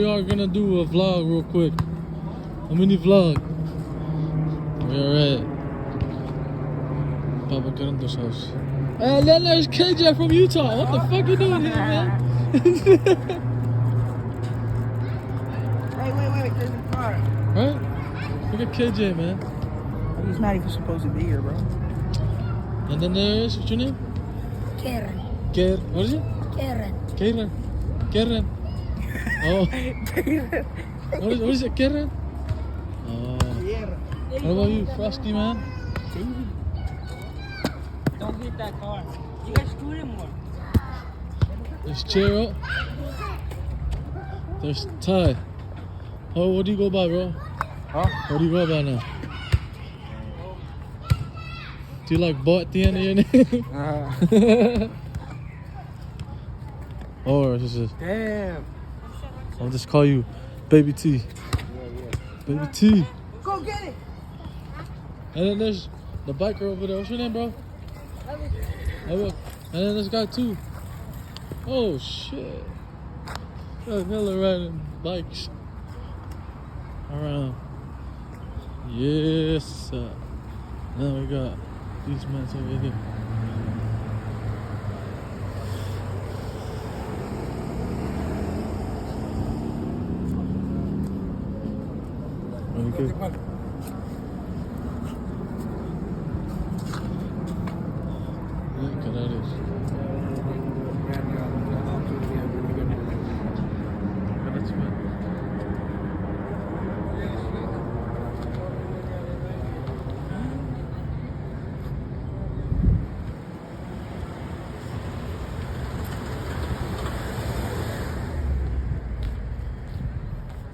We are gonna do a vlog real quick. A mini vlog. We're at Papa Grando's house. Hey, then there's KJ from Utah. What the fuck you doing here, man? Hey, wait, there's a car. Right? Look at KJ, man. He's not even supposed to be here, bro. And then there's, what's your name? Karen. What is it? Karen. Karen. Oh. What is it, Karen? Oh. What about you, Frosty, man? Don't hit that car. You guys screwed him more. There's Chero. There's Ty. Oh, what do you go by, bro? Huh? What do you go by now? Do you like butt at the end of your name? Or is this? Damn. I'll just call you Baby T. Baby T. Go get it. And then there's the biker over there. What's your name, bro? And then this guy too. Oh shit. There's hella riding bikes around. Yes, sir. Now we got these men over here. Okay. Look at that.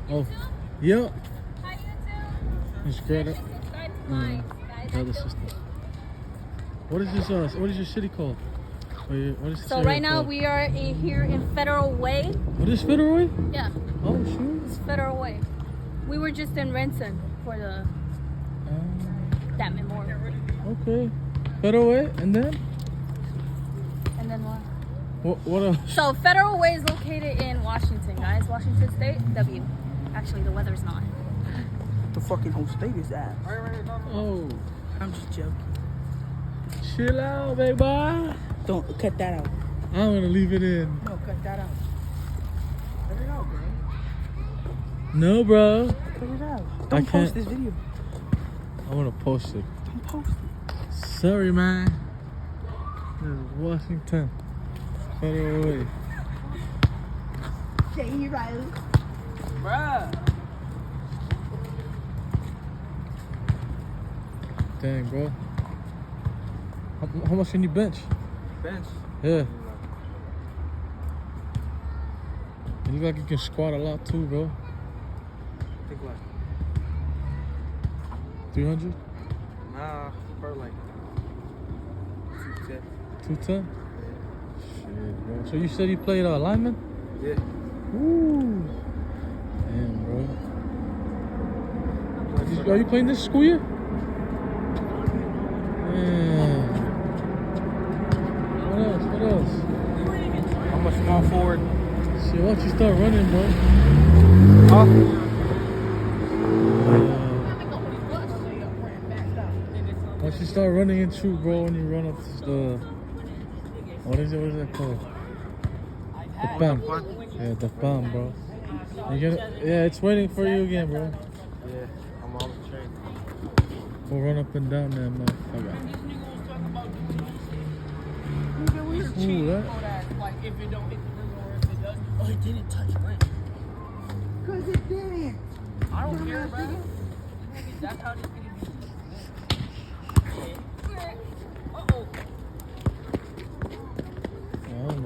Oh, yeah. Hi, YouTube. It's great. Subscribe to my Other sister. What is this? What is your city called? What is this So area right now called? we are here in Federal Way. What is Federal Way? Yeah, Oh shoot. it's Federal Way. We were just in Renton for that memorial. Okay. Federal Way, and then And then what? what else? So Federal Way is located in Washington, guys. Washington State, W. Actually, the weather's not. The fucking whole state is that. Oh, I'm just joking. chill out, baby. Don't cut that out. I'm gonna leave it in. No, cut that out. Cut it out, bro. No, bro. Cut it out. I Don't can't. post this video. I'm gonna post it. Don't post it. Sorry, man. This is Washington. Federal Way. J.E. Riley. Bruh. Dang, bro. How much can you bench? Bench. Yeah. You look like you can squat a lot too, bro. Think what? 300? Nah, for like 210. 210? Shit, bro. So you said you played lineman? Yeah. Woo. Damn, bro. Are you playing this school year? Yeah. What else? I'm a small forward. Shit, why don't you start running, bro? Huh? Why don't you start running and shoot, bro, when you run up the... What is that called? The pan. Yeah, the pan, bro. Yeah, it's waiting for you again, bro. Yeah, I'm on the train. We'll run up and down there, motherfucker. Ooh, that... Like if it don't hit the rim or if it does. Oh, it didn't touch rim. Cause it didn't. I don't care, bro. That's how this video